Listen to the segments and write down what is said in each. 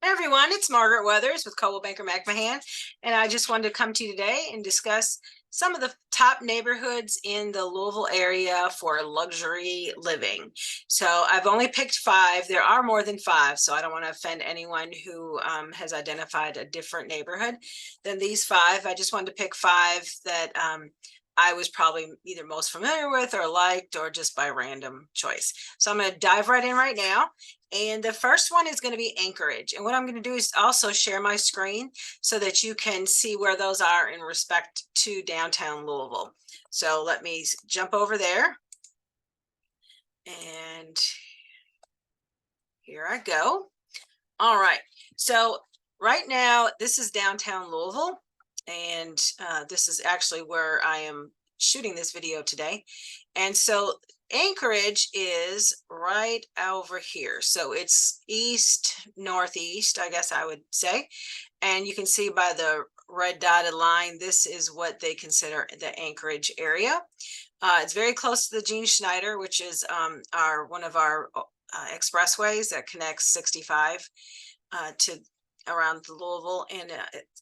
Hey everyone, it's Margaret Weathers with Coldwell Banker McMahon, and I just wanted to come to you today and discuss some of the top neighborhoods in the Louisville area for luxury living. So I've only picked five. There are more than five, so I don't want to offend anyone who has identified a different neighborhood than these five. I just wanted to pick five that I was probably either most familiar with or liked or just by random choice. So I'm going to dive right in right now. And the first one is going to be Anchorage. And what I'm going to do is also share my screen so that you can see where those are in respect to downtown Louisville. So let me jump over there. And here I go. All right. So right now, this is downtown Louisville. And this is actually where I am shooting this video today. And so Anchorage is right over here. So it's east, northeast, I guess I would say. And you can see by the red dotted line, this is what they consider the Anchorage area. It's very close to the Gene Schneider, which is one of our expressways that connects 65 to around Louisville. And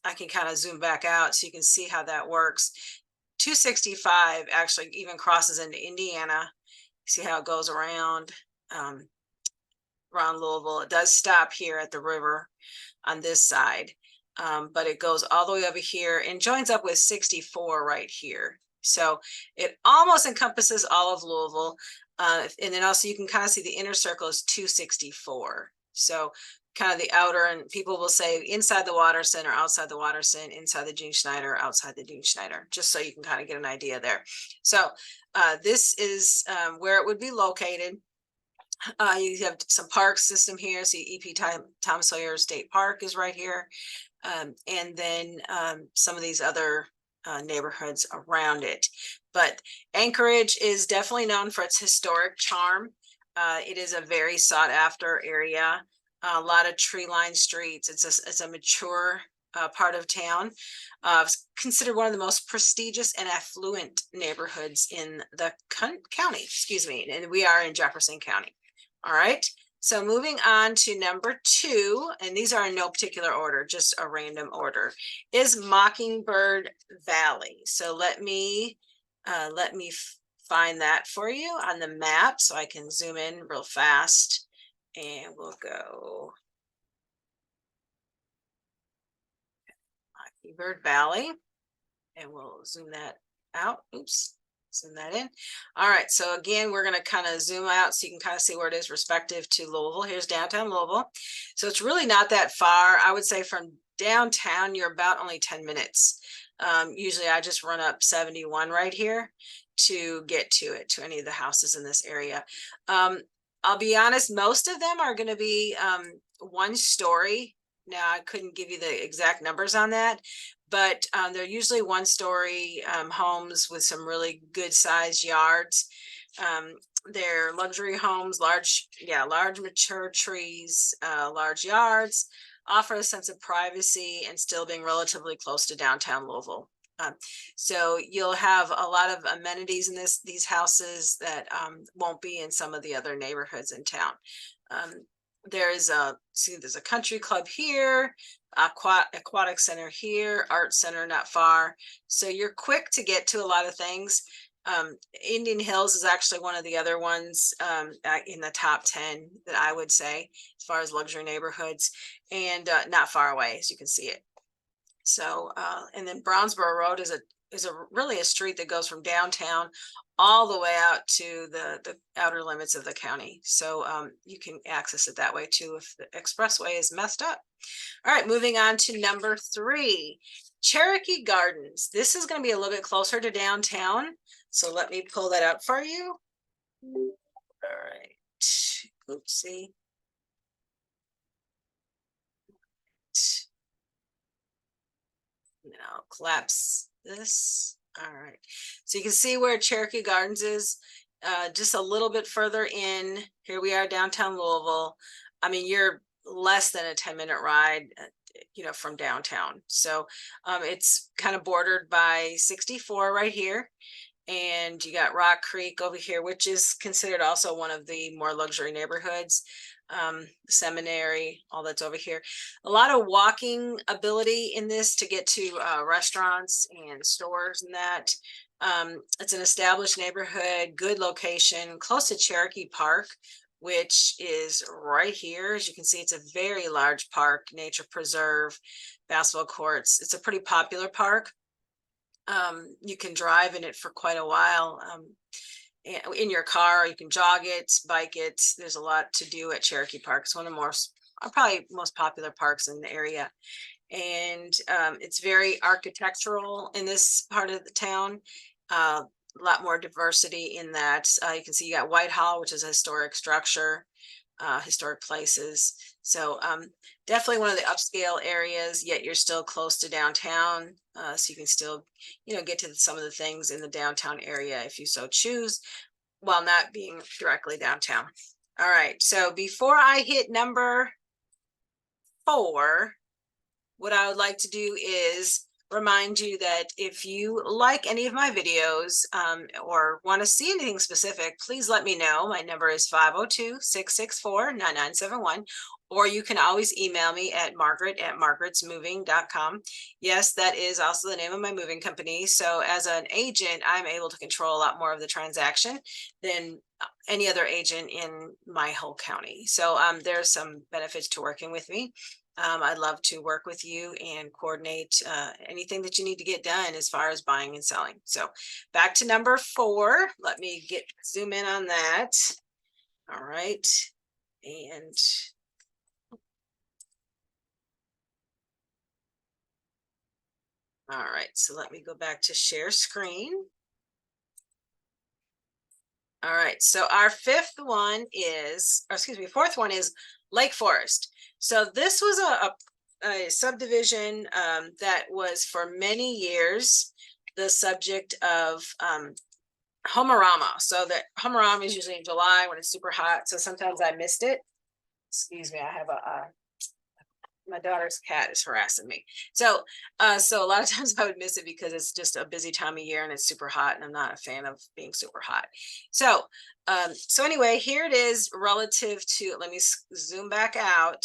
I can kind of zoom back out so you can see how that works. 265 actually even crosses into Indiana. See how it goes around Louisville. It does stop here at the river on this side, but it goes all the way over here and joins up with 64 right here. So it almost encompasses all of Louisville. And then also you can kind of see the inner circle is 264. So kind of the outer, and people will say inside the water center, outside the water center, inside the Gene Schneider, outside the Gene Schneider, just so you can kind of get an idea there. So this is where it would be located. You have some park system here. See, EP Tom Sawyer State Park is right here. And then some of these other neighborhoods around it. But Anchorage is definitely known for its historic charm. It is a very sought after area. A lot of tree-lined streets. It's a mature part of town. It's considered one of the most prestigious and affluent neighborhoods in the county. Excuse me, and we are in Jefferson County. All right. So moving on to number two, and these are in no particular order, just a random order, is Mockingbird Valley. So let me find that for you on the map so I can zoom in real fast. And we'll go Mockingbird Valley, and we'll zoom that out. Oops, zoom that in. All right, so again, we're going to kind of zoom out so you can kind of see where it is respective to Louisville. Here's downtown Louisville. So it's really not that far. I would say from downtown, you're about only 10 minutes. Usually I just run up 71 right here to get to it, to any of the houses in this area. I'll be honest, most of them are going to be one story. Now, I couldn't give you the exact numbers on that, but they're usually one story homes with some really good sized yards. They're luxury homes, large mature trees, large yards, offer a sense of privacy and still being relatively close to downtown Louisville. So you'll have a lot of amenities in these houses that won't be in some of the other neighborhoods in town. There's a country club here, aquatic center here, art center not far. So you're quick to get to a lot of things. Indian Hills is actually one of the other ones in the top 10 that I would say as far as luxury neighborhoods, and not far away as you can see it. So, and then Brownsboro Road is really a street that goes from downtown all the way out to the outer limits of the county. So you can access it that way too if the expressway is messed up. All right, moving on to number three, Cherokee Gardens. This is going to be a little bit closer to downtown. So let me pull that out for you. All right. Oopsie. Now collapse this. All right, so you can see where Cherokee Gardens is, just a little bit further in. Here we are downtown Louisville. I mean, you're less than a 10-minute ride, from downtown. So it's kind of bordered by 64 right here. And you got Rock Creek over here, which is considered also one of the more luxury neighborhoods. seminary, all that's over here. A lot of walking ability in this to get to restaurants and stores and that. It's an established neighborhood, good location, close to Cherokee Park, which is right here. As you can see, it's a very large park, nature preserve, basketball courts. It's a pretty popular park. You can drive in it for quite a while. In your car, you can jog it, bike it. There's a lot to do at Cherokee Park. It's one of the probably most popular parks in the area. And it's very architectural in this part of the town. A lot more diversity in that. You can see you got Whitehall, which is a historic structure, historic places. So definitely one of the upscale areas, yet you're still close to downtown. So you can still, get to some of the things in the downtown area if you so choose, while not being directly downtown. All right, so before I hit number 4, what I would like to do is remind you that if you like any of my videos or want to see anything specific, please let me know. My number is 502-664-9971, or you can always email me at margaret@margaretsmoving.com. Yes, that is also the name of my moving company. So as an agent, I'm able to control a lot more of the transaction than any other agent in my whole county. So there's some benefits to working with me. I'd love to work with you and coordinate anything that you need to get done as far as buying and selling. So back to number 4. Let me zoom in on that. All right. And all right, so let me go back to share screen. All right, so our fourth one is Lake Forest. So this was a subdivision that was for many years the subject of homerama. So that homerama is usually in July when it's super hot. So sometimes I missed it. Excuse me, I have my daughter's cat is harassing me. So so a lot of times I would miss it because it's just a busy time of year and it's super hot, and I'm not a fan of being super hot. So so anyway, here it is relative to, let me zoom back out.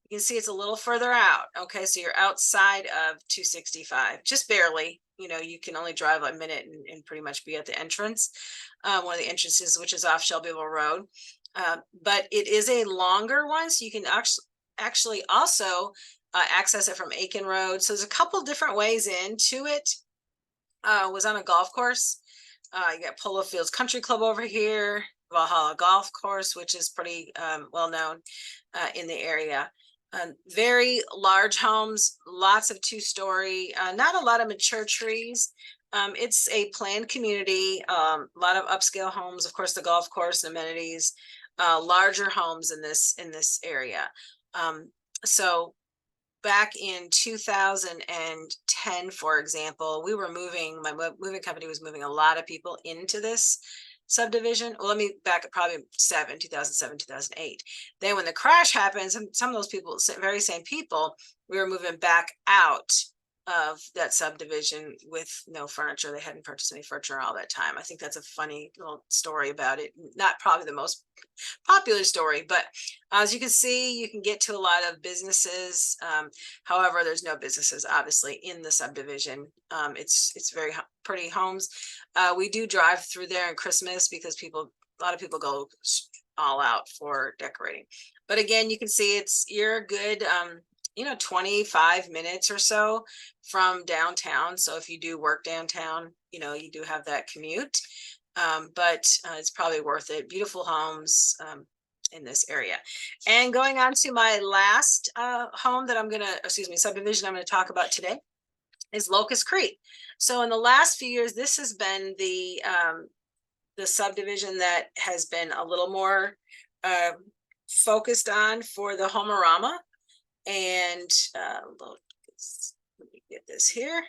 You can see it's a little further out. Okay, so you're outside of 265, just barely. You can only drive a minute and pretty much be at the entrance, one of the entrances, which is off Shelbyville Road. But it is a longer one, so you can actually also access it from Aiken Road. So there's a couple different ways into it. Was on a golf course. You got Polo Fields Country Club over here, Valhalla Golf Course, which is pretty well known in the area. Very large homes, lots of 2-story, not a lot of mature trees. It's a planned community, a lot of upscale homes, of course, the golf course and amenities, larger homes in this area. So back in 2010, for example, my moving company was moving a lot of people into this subdivision. Well, let me back up, probably 2007, 2008. Then when the crash happened, some of those people, very same people, we were moving back out of that subdivision with no furniture. They hadn't purchased any furniture all that time. I think that's a funny little story about it. Not probably the most popular story, but as you can see, you can get to a lot of businesses. However, there's no businesses obviously in the subdivision. It's very pretty homes. We do drive through there in Christmas because a lot of people go all out for decorating. But again, you can see you're a good 25 minutes or so from downtown. So if you do work downtown, you do have that commute. But it's probably worth it. Beautiful homes in this area. And going on to my last subdivision I'm going to talk about today is Locust Creek. So in the last few years, this has been the subdivision that has been a little more focused on for the homerama. And let me get this here.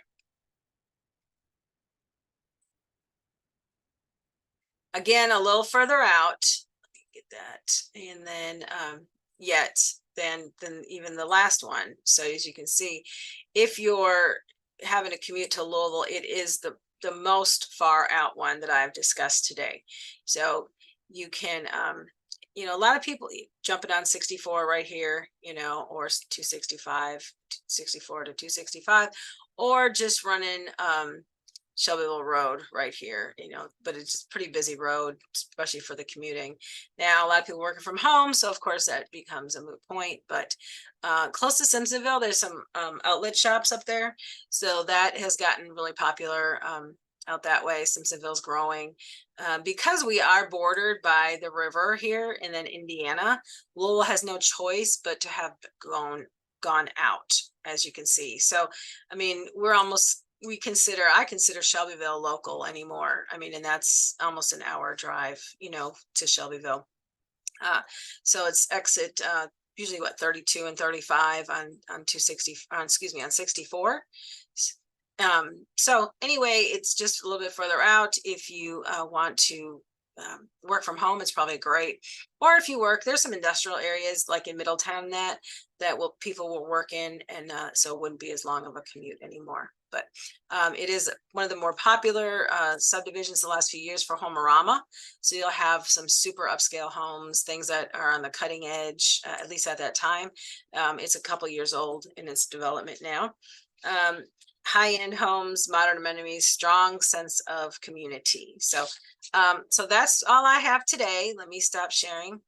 Again, a little further out. Let me get that. And then than even the last one. So as you can see, if you're having a commute to Louisville, it is the most far out one that I've discussed today. So you can you know, a lot of people jumping on 64 right here, you know, or 265, 64 to 265, or just running Shelbyville Road right here, you know, but it's just pretty busy road, especially for the commuting. Now, a lot of people working from home, so of course that becomes a moot point, but close to Simpsonville, there's some outlet shops up there. So that has gotten really popular out that way. Simpsonville's growing. Because we are bordered by the river here and then Indiana, Louisville has no choice but to have gone out, as you can see. So, I mean, I consider Shelbyville local anymore. I mean, and that's almost an hour drive, you know, to Shelbyville. So it's exit usually what 32 and 35 on 260 excuse me, on 64. So anyway, it's just a little bit further out. If you want to work from home, it's probably great. Or if you work, there's some industrial areas like in Middletown that people will work in, and so it wouldn't be as long of a commute anymore. But it is one of the more popular subdivisions the last few years for Homeorama. So you'll have some super upscale homes, things that are on the cutting edge, at least at that time. It's a couple years old in its development now. High-end homes, modern amenities, strong sense of community. So that's all I have today. Let me stop sharing.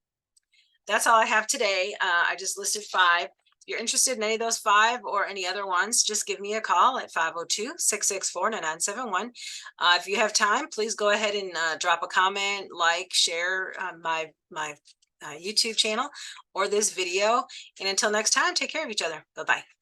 That's all I have today. I just listed 5. If you're interested in any of those 5 or any other ones, just give me a call at 502-664-9971. If you have time, please go ahead and drop a comment, like, share my YouTube channel or this video. And until next time, take care of each other. Bye-bye.